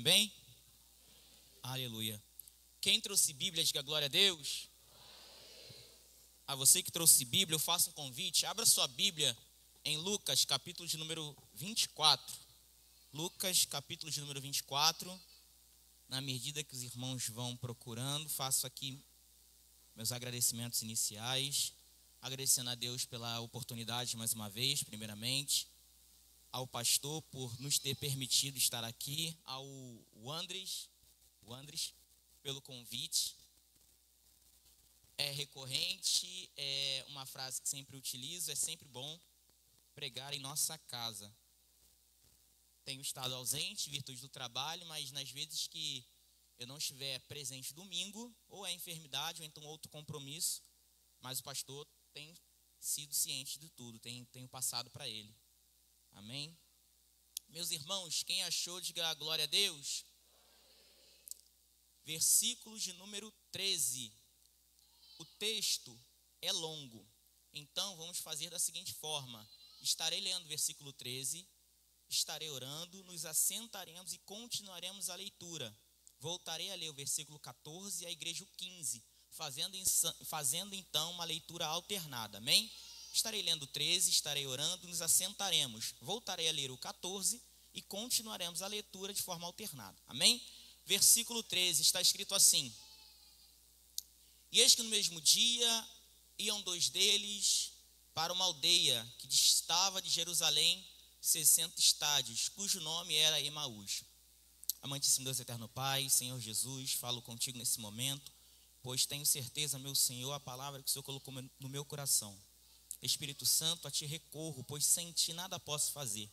Bem? Aleluia. Quem trouxe Bíblia, diga glória a Deus. A você que trouxe Bíblia, eu faço um convite. Abra sua Bíblia em Lucas, capítulo de número 24. Lucas, capítulo de número 24. Na medida que os irmãos vão procurando, faço aqui meus agradecimentos iniciais. Agradecendo a Deus pela oportunidade mais uma vez, primeiramente. Ao pastor por nos ter permitido estar aqui, ao Andres pelo convite. É recorrente, é uma frase que sempre utilizo, é sempre bom pregar em nossa casa. Tenho estado ausente, em virtude do trabalho, mas nas vezes que eu não estiver presente domingo, ou é enfermidade, ou então outro compromisso, mas o pastor tem sido ciente de tudo, tenho passado para ele. Amém? Meus irmãos, quem achou, diga glória a Deus. Versículo de número 13. O texto é longo, então vamos fazer da seguinte forma: estarei lendo o versículo 13, estarei orando, nos assentaremos e continuaremos a leitura. Voltarei a ler o versículo 14 e a igreja o 15, fazendo então uma leitura alternada, amém? Estarei lendo o 13, estarei orando, nos assentaremos. Voltarei a ler o 14 e continuaremos a leitura de forma alternada. Amém? Versículo 13 está escrito assim: E eis que no mesmo dia iam dois deles para uma aldeia que distava de Jerusalém 60 estádios, cujo nome era Emaús. Amantíssimo Deus eterno Pai, Senhor Jesus, falo contigo nesse momento, pois tenho certeza, meu Senhor, a palavra que o Senhor colocou no meu coração. Espírito Santo, a ti recorro, pois sem ti nada posso fazer.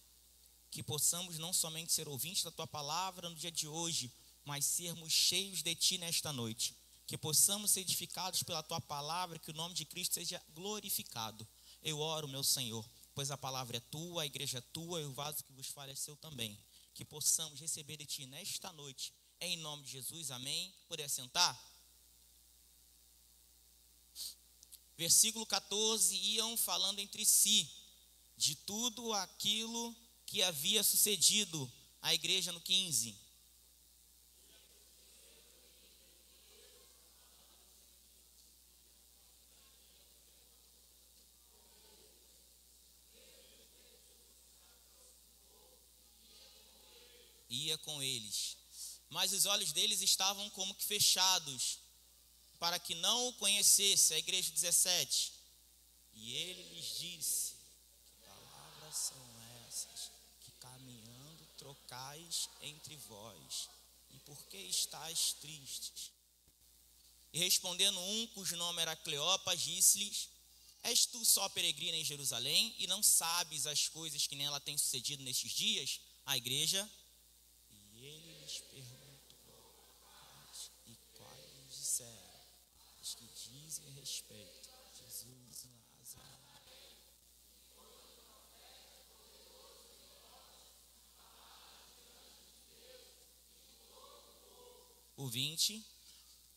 Que possamos não somente ser ouvintes da tua palavra no dia de hoje, mas sermos cheios de ti nesta noite. Que possamos ser edificados pela tua palavra, que o nome de Cristo seja glorificado. Eu oro, meu Senhor, pois a palavra é tua, a igreja é tua e o vaso que vos fala é seu também. Que possamos receber de ti nesta noite, em nome de Jesus, amém. Poder sentar? Versículo 14, iam falando entre si de tudo aquilo que havia sucedido à igreja no 15. Ia com eles, mas os olhos deles estavam como que fechados, para que não o conhecesse, a igreja 17. E ele lhes disse: que palavras são essas, que caminhando trocais entre vós, e por que estáis tristes? E respondendo um, cujo nome era Cleopas, disse-lhes: És tu só peregrina em Jerusalém, e não sabes as coisas que nela têm sucedido nestes dias? A igreja. E ele lhes perguntou: e quais lhes disseram? Os que dizem a respeito de Jesus Nazareno. O 20.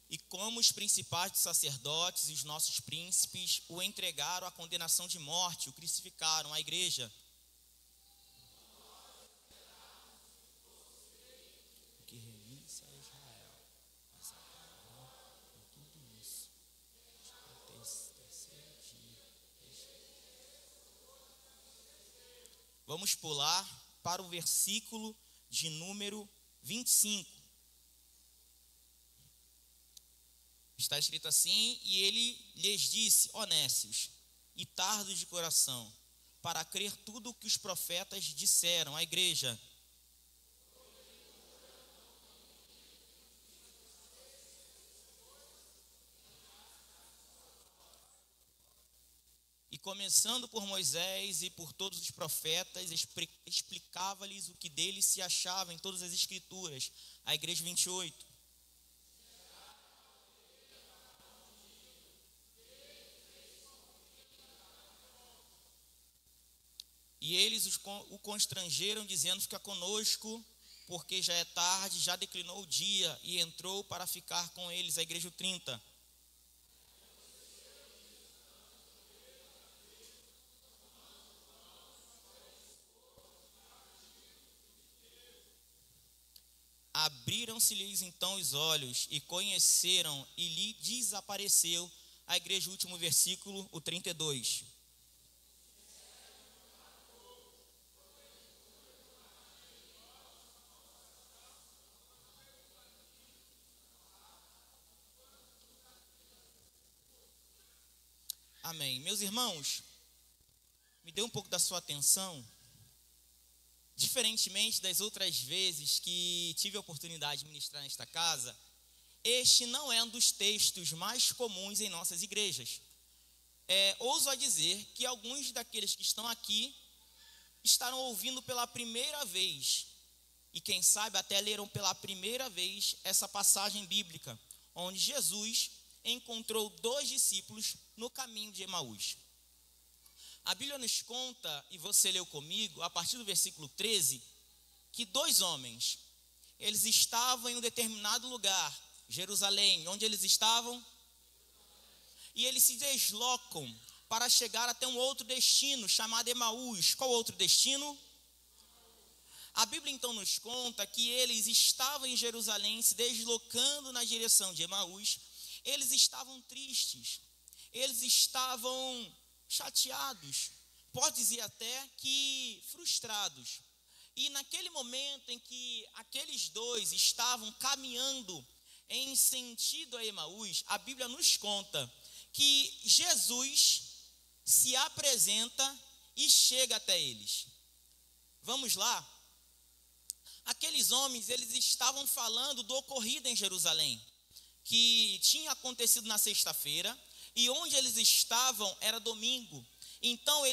E como os principais dos sacerdotes e os nossos príncipes o entregaram à condenação de morte, o crucificaram, a igreja. Que remisse a Israel, mas agora, com tudo isso, terceiro dia. Vamos pular para o versículo de número 25. Está escrito assim: e ele lhes disse: honestos e tardos de coração, para crer tudo o que os profetas disseram, a igreja. E começando por Moisés e por todos os profetas, explicava-lhes o que deles se achava em todas as escrituras, a igreja 28. E eles o constrangeram, dizendo: fica conosco, porque já é tarde, já declinou o dia, e entrou para ficar com eles, a igreja 30. Abriram-se-lhes então os olhos e conheceram, e lhe desapareceu. A igreja, o último versículo, o 32. Amém. Meus irmãos, me dê um pouco da sua atenção. Diferentemente das outras vezes que tive a oportunidade de ministrar nesta casa, este não é um dos textos mais comuns em nossas igrejas. Ouso a dizer que alguns daqueles que estão aqui estarão ouvindo pela primeira vez, e quem sabe até leram pela primeira vez essa passagem bíblica, onde Jesus encontrou 2 discípulos no caminho de Emaús. A Bíblia nos conta, e você leu comigo, a partir do versículo 13, que 2 homens, eles estavam em um determinado lugar, Jerusalém. Onde eles estavam? E eles se deslocam para chegar até um outro destino, chamado Emaús. Qual outro destino? A Bíblia então nos conta que eles estavam em Jerusalém, se deslocando na direção de Emaús. Eles estavam tristes, eles estavam chateados, pode dizer até que frustrados. E naquele momento em que aqueles 2 estavam caminhando em sentido a Emaús, a Bíblia nos conta que Jesus se apresenta e chega até eles. Vamos lá? Aqueles homens, eles estavam falando do ocorrido em Jerusalém, que tinha acontecido na sexta-feira, e onde eles estavam era domingo. Então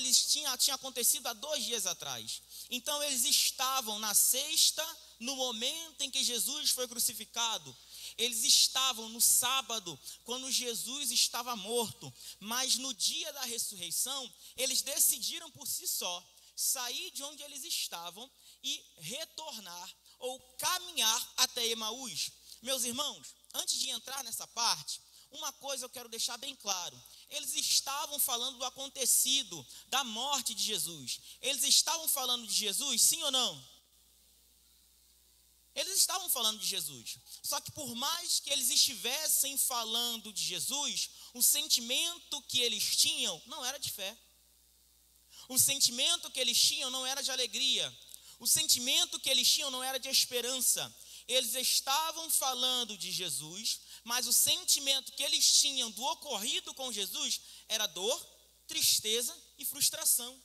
tinha acontecido há 2 dias atrás. Então eles estavam na sexta, no momento em que Jesus foi crucificado. Eles estavam no sábado, quando Jesus estava morto. Mas no dia da ressurreição, eles decidiram por si só sair de onde eles estavam e retornar ou caminhar até Emaús. Meus irmãos, antes de entrar nessa parte, uma coisa eu quero deixar bem claro. Eles estavam falando do acontecido, da morte de Jesus. Eles estavam falando de Jesus, sim ou não? Eles estavam falando de Jesus. Só que por mais que eles estivessem falando de Jesus, o sentimento que eles tinham não era de fé. O sentimento que eles tinham não era de alegria. O sentimento que eles tinham não era de esperança. Eles estavam falando de Jesus, mas o sentimento que eles tinham do ocorrido com Jesus era dor, tristeza e frustração.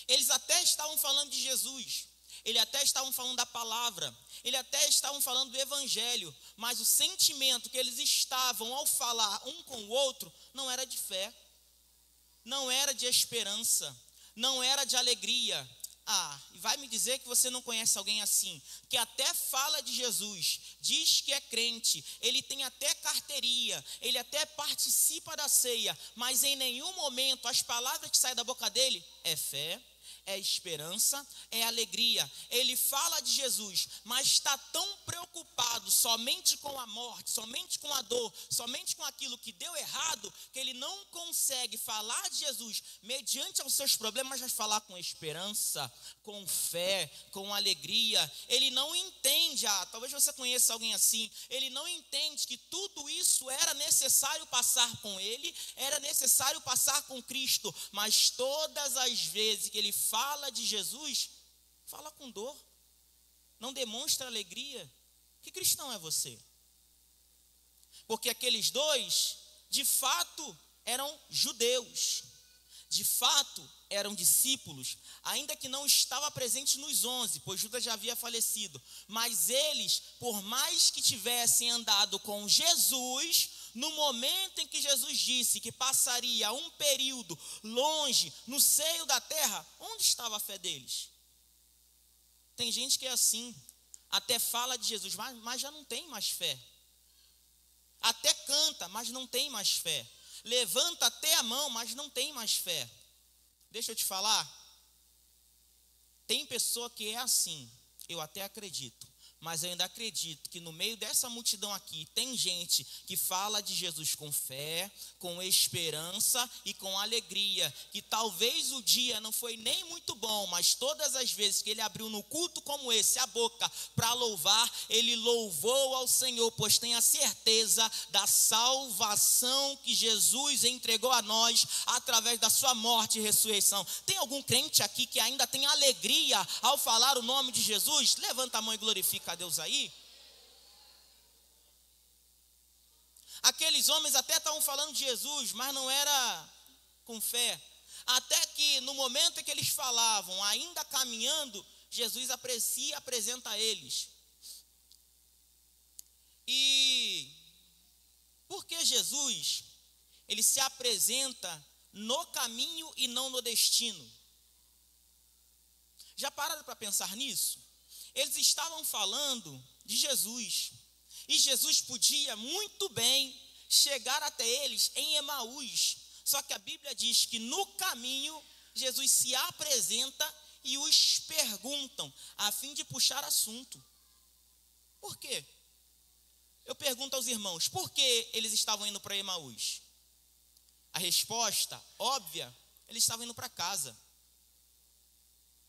Eles até estavam falando de Jesus, eles até estavam falando da palavra, eles até estavam falando do evangelho, mas o sentimento que eles estavam ao falar um com o outro não era de fé, não era de esperança, não era de alegria. E vai me dizer que você não conhece alguém assim, que até fala de Jesus, diz que é crente, ele tem até carteirinha, ele até participa da ceia, mas em nenhum momento as palavras que saem da boca dele é fé, é esperança, é alegria. Ele fala de Jesus, mas está tão preocupado somente com a morte, somente com a dor, somente com aquilo que deu errado, que ele não consegue falar de Jesus mediante aos seus problemas, mas falar com esperança, com fé, com alegria. Ele não entende, talvez você conheça alguém assim, ele não entende que tudo isso era necessário passar com ele, era necessário passar com Cristo, mas todas as vezes que ele fala de Jesus, fala com dor, não demonstra alegria. Que cristão é você? Porque aqueles 2, de fato, eram judeus, de fato, eram discípulos, ainda que não estava presente nos 11, pois Judas já havia falecido, mas eles, por mais que tivessem andado com Jesus, no momento em que Jesus disse que passaria um período longe, no seio da terra, onde estava a fé deles? Tem gente que é assim, até fala de Jesus, mas já não tem mais fé. Até canta, mas não tem mais fé. Levanta até a mão, mas não tem mais fé. Deixa eu te falar, tem pessoa que é assim, eu até acredito, Mas eu ainda acredito que no meio dessa multidão aqui tem gente que fala de Jesus com fé, com esperança e com alegria. Que talvez o dia não foi nem muito bom, mas todas as vezes que ele abriu no culto como esse a boca para louvar, ele louvou ao Senhor, pois tem a certeza da salvação que Jesus entregou a nós através da sua morte e ressurreição. Tem algum crente aqui que ainda tem alegria ao falar o nome de Jesus? Levanta a mão e glorifica a Deus aí. Aqueles homens até estavam falando de Jesus, mas não era com fé. Até que no momento em que eles falavam, ainda caminhando, Jesus apresenta a eles. E porque Jesus, ele se apresenta no caminho e não no destino. Já pararam para pensar nisso? Eles estavam falando de Jesus, e Jesus podia muito bem chegar até eles em Emaús, só que a Bíblia diz que no caminho Jesus se apresenta e os perguntam, a fim de puxar assunto. Por quê? Eu pergunto aos irmãos, por que eles estavam indo para Emaús? A resposta óbvia, eles estavam indo para casa.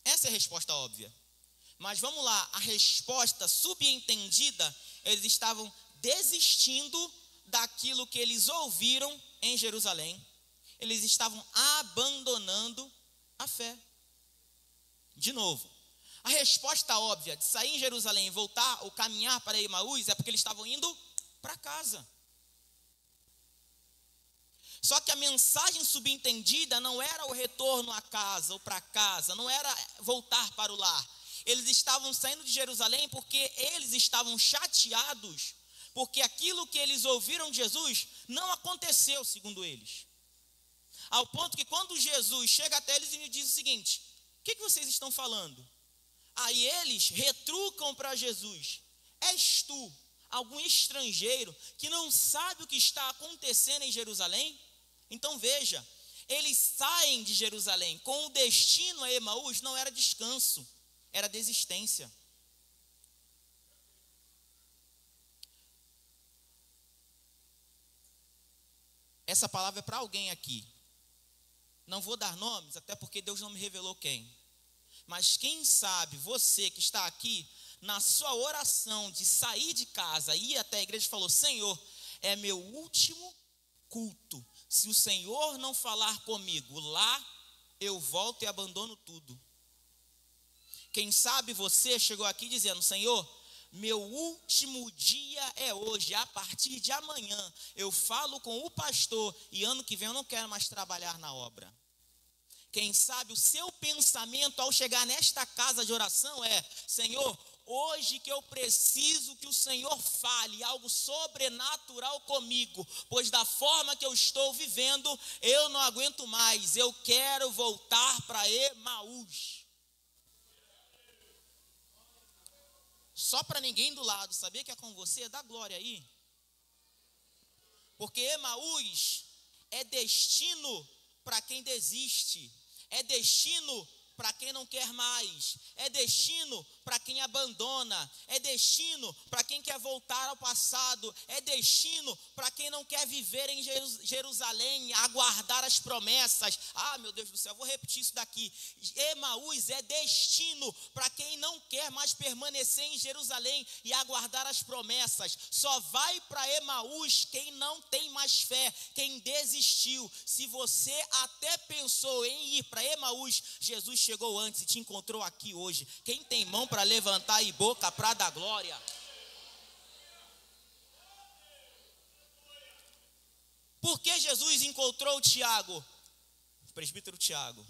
Essa é a resposta óbvia. Mas vamos lá, a resposta subentendida, eles estavam desistindo daquilo que eles ouviram em Jerusalém. Eles estavam abandonando a fé. De novo, a resposta óbvia de sair em Jerusalém e voltar ou caminhar para Emaús é porque eles estavam indo para casa. Só que a mensagem subentendida não era o retorno à casa ou para casa, não era voltar para o lar. Eles estavam saindo de Jerusalém porque eles estavam chateados, porque aquilo que eles ouviram de Jesus não aconteceu, segundo eles. Ao ponto que quando Jesus chega até eles e me diz o seguinte: o que vocês estão falando? Aí eles retrucam para Jesus: és tu, algum estrangeiro que não sabe o que está acontecendo em Jerusalém? Então veja, eles saem de Jerusalém com o destino a Emaús, não era descanso, era desistência. Essa palavra é para alguém aqui. Não vou dar nomes, até porque Deus não me revelou quem. Mas quem sabe, você que está aqui, na sua oração de sair de casa, ir até a igreja e falou: Senhor, é meu último culto. Se o Senhor não falar comigo lá, eu volto e abandono tudo. Quem sabe você chegou aqui dizendo: Senhor, meu último dia é hoje, a partir de amanhã eu falo com o pastor e ano que vem eu não quero mais trabalhar na obra. Quem sabe o seu pensamento ao chegar nesta casa de oração é: Senhor, hoje que eu preciso que o Senhor fale algo sobrenatural comigo, pois da forma que eu estou vivendo, eu não aguento mais, eu quero voltar para Emaús. Só para ninguém do lado saber que é com você, dá glória aí. Porque Emaús é destino para quem desiste, é destino para quem não quer mais, é destino para quem abandona, é destino para quem quer voltar ao passado, é destino para quem não quer viver em Jerusalém, aguardar as promessas. Ah, meu Deus do céu, vou repetir isso daqui. Emaús é destino para quem não quer mais permanecer em Jerusalém e aguardar as promessas. Só vai para Emaús quem não tem mais fé, quem desistiu. Se você até pensou em ir para Emaús, Jesus chegou antes e te encontrou aqui hoje. Quem tem mão para levantar e boca para dar glória? Por que Jesus encontrou Tiago, o presbítero Tiago?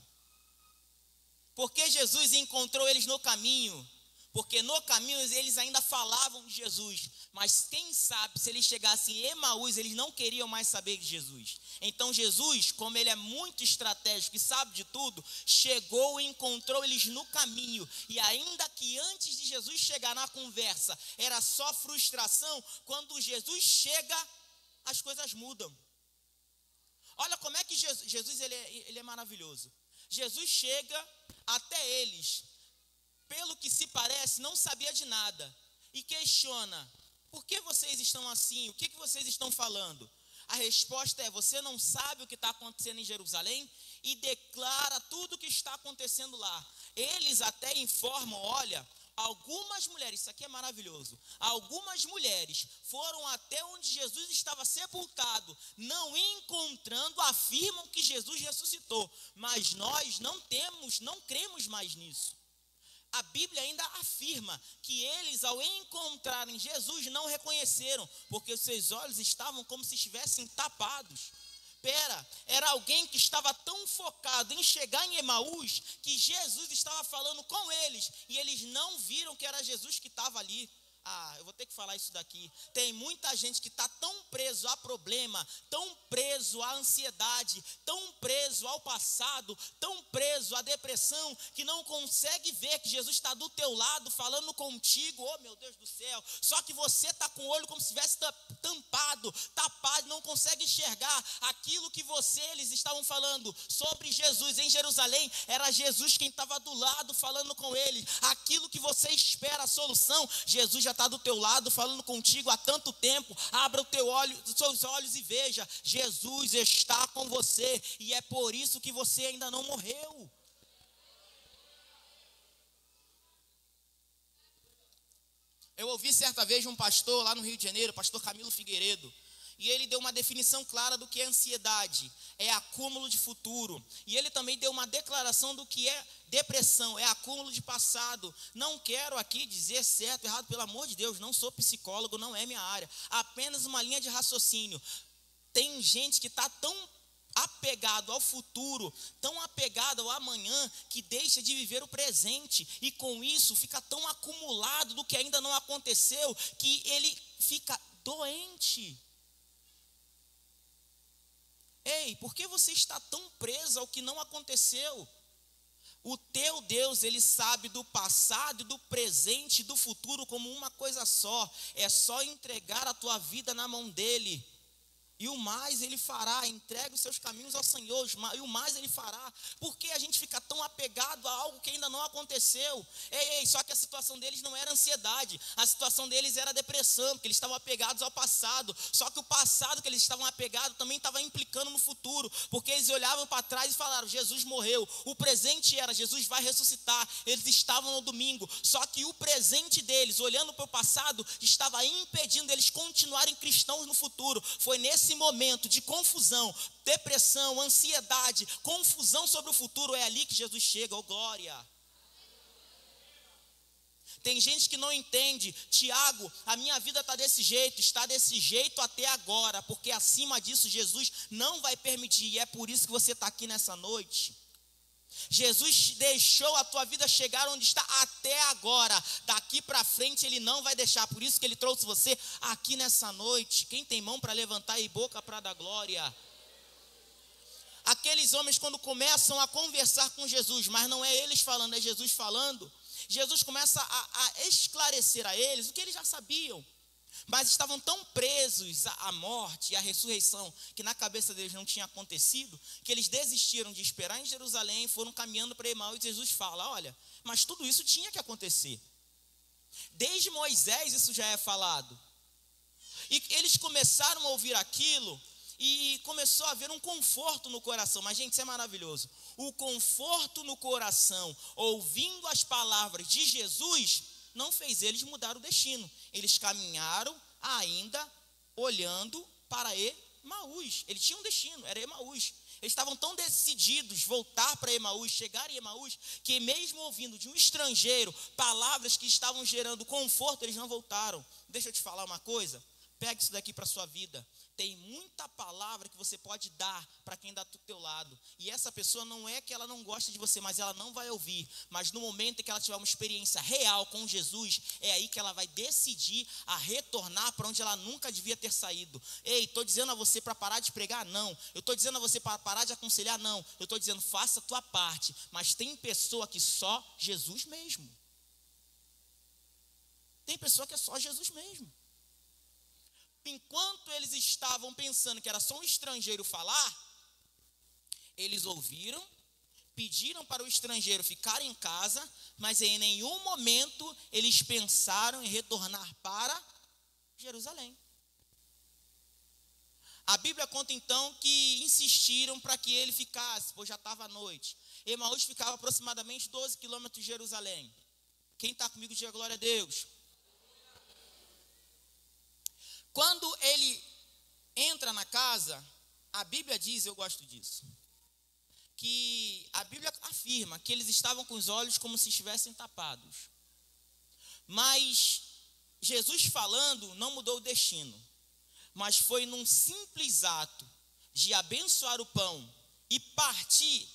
Por que Jesus encontrou eles no caminho? Porque no caminho eles ainda falavam de Jesus, mas quem sabe se eles chegassem em Emaús, eles não queriam mais saber de Jesus. Então Jesus, como ele é muito estratégico e sabe de tudo, chegou e encontrou eles no caminho. E ainda que antes de Jesus chegar na conversa era só frustração, quando Jesus chega, as coisas mudam. Olha como é que Jesus ele é maravilhoso. Jesus chega até eles, pelo que se parece, não sabia de nada. e questiona: por que vocês estão assim? O que vocês estão falando? A resposta é: você não sabe o que está acontecendo em Jerusalém? E declara tudo o que está acontecendo lá. Eles até informam: olha, algumas mulheres, isso aqui é maravilhoso, algumas mulheres foram até onde Jesus estava sepultado, não encontrando, afirmam que Jesus ressuscitou, mas nós não cremos mais nisso. A Bíblia ainda afirma que eles, ao encontrarem Jesus, não reconheceram, porque os seus olhos estavam como se estivessem tapados. Era alguém que estava tão focado em chegar em Emaús, que Jesus estava falando com eles, e eles não viram que era Jesus que estava ali. Eu vou ter que falar isso daqui. Tem muita gente que está tão preso a problema, tão preso à ansiedade, tão preso ao passado, tão preso à depressão, que não consegue ver que Jesus está do teu lado, falando contigo. Oh, meu Deus do céu. Só que você está com o olho como se estivesse tapado, não consegue enxergar aquilo que eles estavam falando sobre Jesus em Jerusalém. Era Jesus quem estava do lado falando com eles. Aquilo que você espera a solução, Jesus já está do teu lado falando contigo há tanto tempo. Abra os seus olhos e veja: Jesus está com você, e é por isso que você ainda não morreu. Eu ouvi certa vez um pastor lá no Rio de Janeiro, o pastor Camilo Figueiredo, e ele deu uma definição clara do que é ansiedade: é acúmulo de futuro. E ele também deu uma declaração do que é depressão: é acúmulo de passado. Não quero aqui dizer certo ou errado, pelo amor de Deus, não sou psicólogo, não é minha área, apenas uma linha de raciocínio. Tem gente que está tão apegado ao futuro, tão apegado ao amanhã, que deixa de viver o presente, e com isso fica tão acumulado do que ainda não aconteceu, que ele fica doente. Ei, por que você está tão preso ao que não aconteceu? O teu Deus, ele sabe do passado, do presente e do futuro como uma coisa só. É só entregar a tua vida na mão dele, e o mais ele fará. Entregue os seus caminhos ao Senhor, e o mais ele fará. Por que a gente fica tão apegado a algo que ainda não aconteceu? Só que a situação deles não era ansiedade, a situação deles era depressão, porque eles estavam apegados ao passado. Só que o passado que eles estavam apegados também estava implicando no futuro, porque eles olhavam para trás e falaram: Jesus morreu. O presente era: Jesus vai ressuscitar. Eles estavam no domingo, só que o presente deles, olhando para o passado, estava impedindo eles continuarem cristãos no futuro. Foi nesse momento de confusão, depressão, ansiedade, confusão sobre o futuro, é ali que Jesus chega. Oh, glória! Tem gente que não entende: Tiago, a minha vida está desse jeito até agora, porque acima disso Jesus não vai permitir, e é por isso que você está aqui nessa noite. Jesus deixou a tua vida chegar onde está até agora, daqui para frente ele não vai deixar, por isso que ele trouxe você aqui nessa noite. Quem tem mão para levantar e boca para dar glória? Aqueles homens, quando começam a conversar com Jesus, mas não é eles falando, é Jesus falando, Jesus começa a esclarecer a eles o que eles já sabiam, mas estavam tão presos à morte e à ressurreição, que na cabeça deles não tinha acontecido, que eles desistiram de esperar em Jerusalém e foram caminhando para Emaús. E Jesus fala: olha, mas tudo isso tinha que acontecer. Desde Moisés isso já é falado. E eles começaram a ouvir aquilo, e começou a haver um conforto no coração. Mas, gente, isso é maravilhoso. O conforto no coração, ouvindo as palavras de Jesus, não fez eles mudar o destino. Eles caminharam ainda olhando para Emaús. Eles tinham um destino, era Emaús. Eles estavam tão decididos voltar para Emaús, chegar em Emaús, que mesmo ouvindo de um estrangeiro palavras que estavam gerando conforto, eles não voltaram. Deixa eu te falar uma coisa, pega isso daqui para a sua vida. Tem muita palavra que você pode dar para quem está do teu lado, e essa pessoa não é que ela não gosta de você, mas ela não vai ouvir. Mas no momento em que ela tiver uma experiência real com Jesus, é aí que ela vai decidir a retornar para onde ela nunca devia ter saído. Ei, estou dizendo a você para parar de pregar? Não. Eu estou dizendo a você para parar de aconselhar? Não. Eu estou dizendo: faça a tua parte. Mas tem pessoa que só Jesus mesmo. Tem pessoa que é só Jesus mesmo. Enquanto eles estavam pensando que era só um estrangeiro falar, eles ouviram pediram para o estrangeiro ficar em casa, mas em nenhum momento eles pensaram em retornar para Jerusalém. A Bíblia conta então que insistiram para que ele ficasse, pois já estava à noite. Emaús ficava aproximadamente 12 quilômetros de Jerusalém. Quem está comigo, diga glória a Deus. Quando ele entra na casa, a Bíblia diz, eu gosto disso, que a Bíblia afirma que eles estavam com os olhos como se estivessem tapados. Mas Jesus falando não mudou o destino, mas foi num simples ato de abençoar o pão e partir,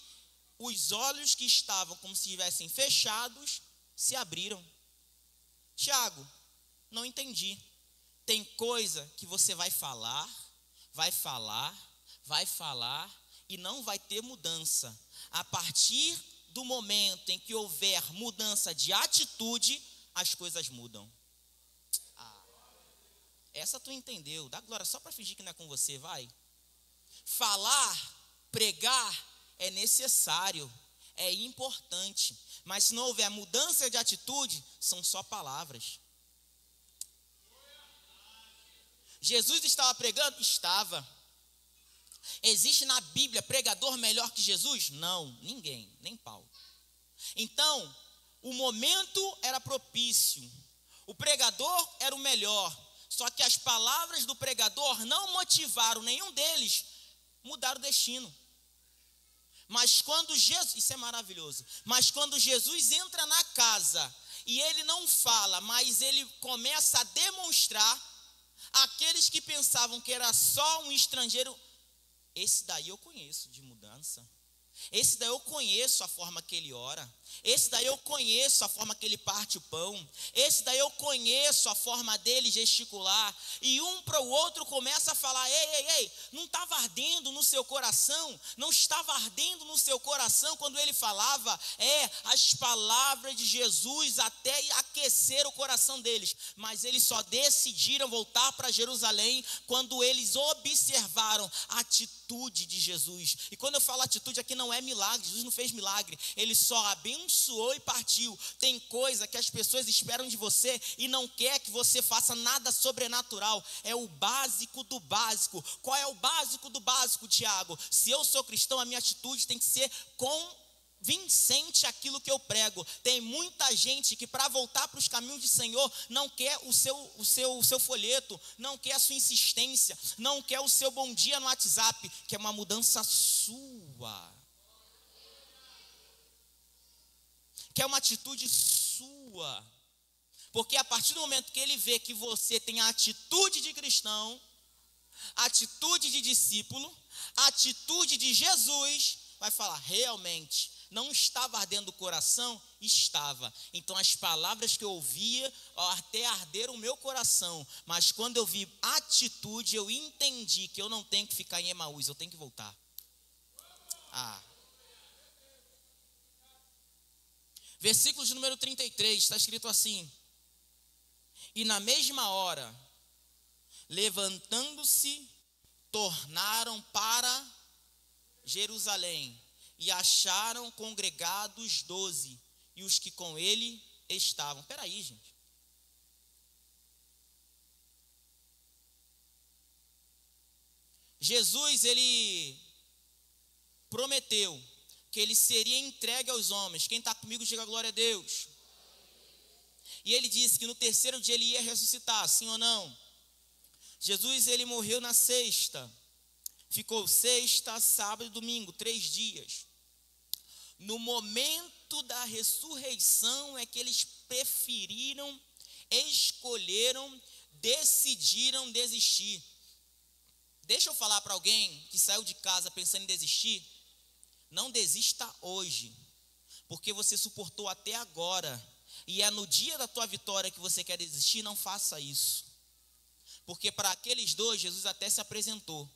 os olhos que estavam como se estivessem fechados se abriram. Tiago, não entendi. Tem coisa que você vai falar e não vai ter mudança. A partir do momento em que houver mudança de atitude, as coisas mudam. Essa tu entendeu. Dá glória só para fingir que não é com você, vai. Falar, pregar é necessário, é importante. Mas se não houver mudança de atitude, são só palavras. Jesus estava pregando? Estava. Existe na Bíblia pregador melhor que Jesus? Não, ninguém, nem Paulo. Então, o momento era propício. O pregador era o melhor. Só que as palavras do pregador não motivaram nenhum deles mudar o destino. Mas quando Jesus, isso é maravilhoso, mas quando Jesus entra na casa e ele não fala, mas ele começa a demonstrar, aqueles que pensavam que era só um estrangeiro, esse daí eu conheço de mudança. Esse daí eu conheço a forma que ele ora. Esse daí eu conheço a forma que ele parte o pão. Esse daí eu conheço a forma dele gesticular. E um para o outro começa a falar: ei, não estava ardendo no seu coração? Não estava ardendo no seu coração quando ele falava? As palavras de Jesus até aqueceram o coração deles. Mas eles só decidiram voltar para Jerusalém quando eles observaram a atitude de Jesus. E quando eu falo atitude aqui, não é milagre. Jesus não fez milagre, ele só abençoou e partiu. Tem coisa que as pessoas esperam de você e não quer que você faça nada sobrenatural. É o básico do básico. Qual é o básico do básico, Tiago? Se eu sou cristão, a minha atitude tem que ser convincente aquilo que eu prego. Tem muita gente que para voltar para os caminhos do Senhor não quer o seu folheto, não quer a sua insistência, não quer o seu bom dia no WhatsApp, que é uma mudança sua, que é uma atitude sua. Porque a partir do momento que ele vê que você tem a atitude de cristão, atitude de discípulo, atitude de Jesus, vai falar: realmente, não estava ardendo o coração? Estava. Então as palavras que eu ouvia até arderam o meu coração. Mas quando eu vi atitude, eu entendi que eu não tenho que ficar em Emaús, eu tenho que voltar. Versículo de número 33, está escrito assim: e na mesma hora, levantando-se, tornaram para Jerusalém, e acharam congregados 12, e os que com ele estavam. Espera aí, gente. Jesus, ele prometeu que ele seria entregue aos homens. Quem está comigo, diga glória a Deus. E ele disse que no terceiro dia ele ia ressuscitar, sim ou não? Jesus, ele morreu na sexta. Ficou sexta, sábado e domingo, 3 dias. No momento da ressurreição é que eles preferiram, escolheram, decidiram desistir. Deixa eu falar para alguém que saiu de casa pensando em desistir: não desista hoje, porque você suportou até agora, e é no dia da tua vitória que você quer desistir. Não faça isso, porque para aqueles 2 Jesus até se apresentou,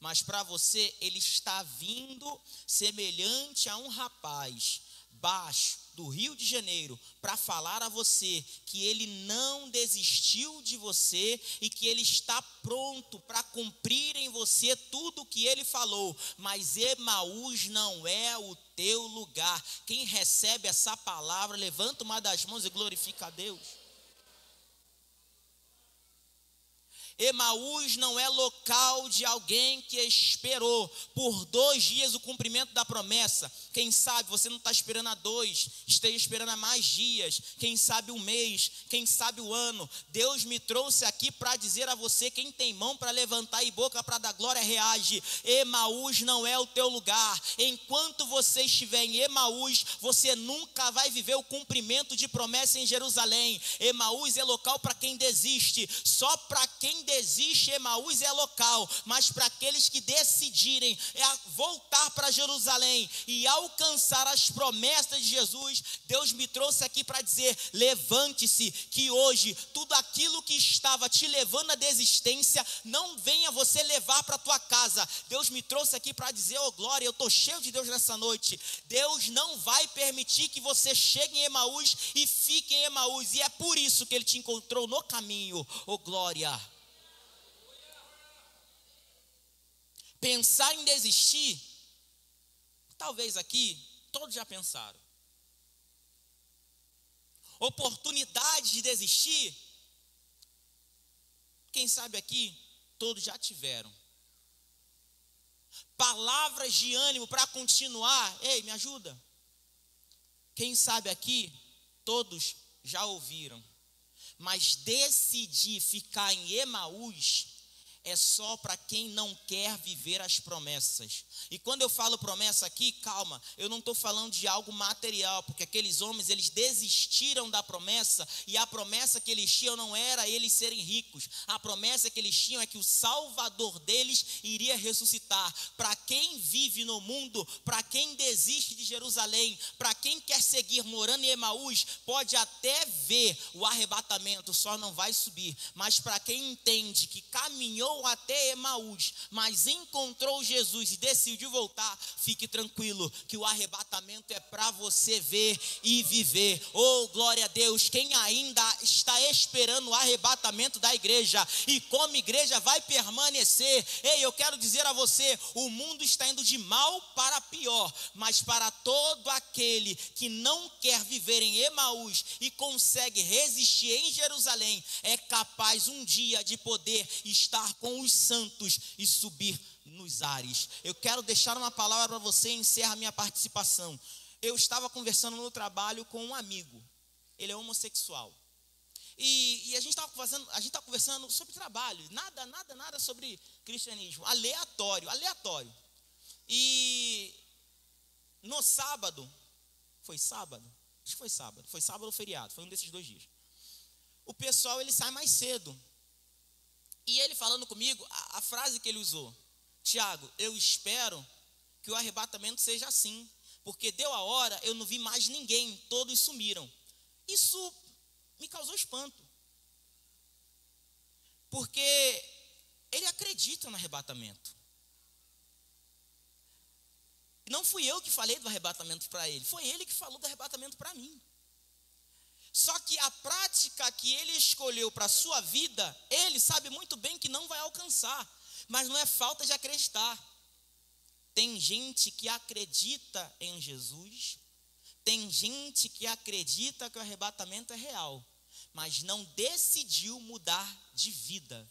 mas para você ele está vindo semelhante a um rapaz baixo, do Rio de Janeiro para falar a você que Ele não desistiu de você e que Ele está pronto para cumprir em você tudo o que Ele falou, mas Emaús não é o teu lugar. Quem recebe essa palavra, levanta uma das mãos e glorifica a Deus. Emaús não é local de alguém que esperou por 2 dias o cumprimento da promessa. Quem sabe você não está esperando há 2, esteja esperando há mais dias. Quem sabe 1 mês, quem sabe o ano. Deus me trouxe aqui para dizer a você: quem tem mão para levantar e boca para dar glória, reage. Emaús não é o teu lugar. Enquanto você estiver em Emaús, você nunca vai viver o cumprimento de promessa em Jerusalém. Emaús é local para quem desiste. Só para quem desiste, Emaús é local, mas para aqueles que decidirem voltar para Jerusalém e alcançar as promessas de Jesus, Deus me trouxe aqui para dizer: levante-se, que hoje tudo aquilo que estava te levando à desistência não venha você levar para a tua casa. Deus me trouxe aqui para dizer: oh glória, eu estou cheio de Deus nessa noite. Deus não vai permitir que você chegue em Emaús e fique em Emaús, e é por isso que Ele te encontrou no caminho. Oh glória. Pensar em desistir, talvez aqui todos já pensaram. Oportunidade de desistir, quem sabe aqui todos já tiveram. Palavras de ânimo para continuar, ei, me ajuda. Quem sabe aqui todos já ouviram. Mas decidir ficar em Emaús é só para quem não quer viver as promessas. E quando eu falo promessa aqui, calma, eu não estou falando de algo material, porque aqueles homens, eles desistiram da promessa, e a promessa que eles tinham não era eles serem ricos. A promessa que eles tinham é que o Salvador deles iria ressuscitar. Para quem vive no mundo, para quem desiste de Jerusalém, para quem quer seguir morando em Emaús, pode até ver o arrebatamento, só não vai subir. Mas para quem entende que caminhou até Emaús, mas encontrou Jesus e decidiu voltar, fique tranquilo que o arrebatamento é para você ver e viver. Oh glória a Deus. Quem ainda está esperando o arrebatamento da igreja e como igreja vai permanecer, ei, eu quero dizer a você: o mundo está indo de mal para pior, mas para todo aquele que não quer viver em Emaús e consegue resistir em Jerusalém, é capaz um dia de poder estar com os santos e subir nos ares. Eu quero deixar uma palavra para você e encerrar minha participação. Eu estava conversando no trabalho com um amigo, ele é homossexual, e a gente estava conversando sobre trabalho, nada sobre cristianismo, aleatório, e no sábado, foi sábado ou feriado, foi um desses 2 dias, o pessoal ele sai mais cedo. E ele falando comigo, a frase que ele usou: Tiago, eu espero que o arrebatamento seja assim, porque deu a hora, eu não vi mais ninguém, todos sumiram. Isso me causou espanto, porque ele acredita no arrebatamento. Não fui eu que falei do arrebatamento para ele, foi ele que falou do arrebatamento para mim. Só que a prática que ele escolheu para a sua vida, ele sabe muito bem que não vai alcançar, mas não é falta de acreditar. Tem gente que acredita em Jesus, tem gente que acredita que o arrebatamento é real, mas não decidiu mudar de vida.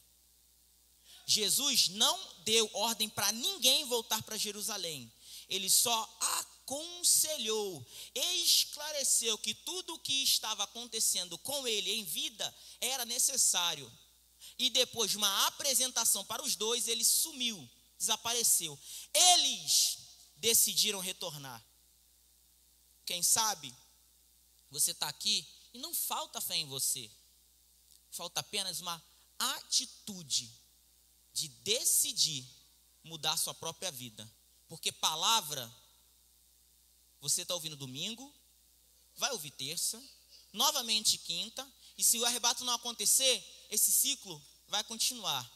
Jesus não deu ordem para ninguém voltar para Jerusalém, ele só aconselhou, esclareceu que tudo o que estava acontecendo com ele em vida era necessário. E depois de uma apresentação para os 2, ele sumiu, desapareceu. Eles decidiram retornar. Quem sabe você está aqui e não falta fé em você, falta apenas uma atitude de decidir mudar sua própria vida. Porque palavra, você está ouvindo domingo, vai ouvir terça, novamente quinta, e se o arrebato não acontecer, esse ciclo vai continuar.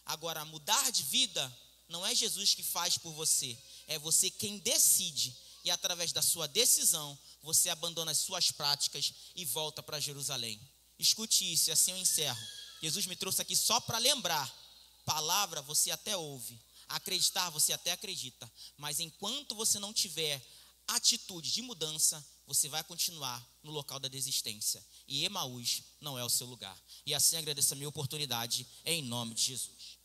Agora, mudar de vida não é Jesus que faz por você, é você quem decide. e através da sua decisão, você abandona as suas práticas e volta para Jerusalém. Escute isso e assim eu encerro. Jesus me trouxe aqui só para lembrar, palavra você até ouve, acreditar você até acredita, mas enquanto você não tiver atitude de mudança, você vai continuar no local da desistência. E Emaús não é o seu lugar. E assim agradeço a minha oportunidade, em nome de Jesus.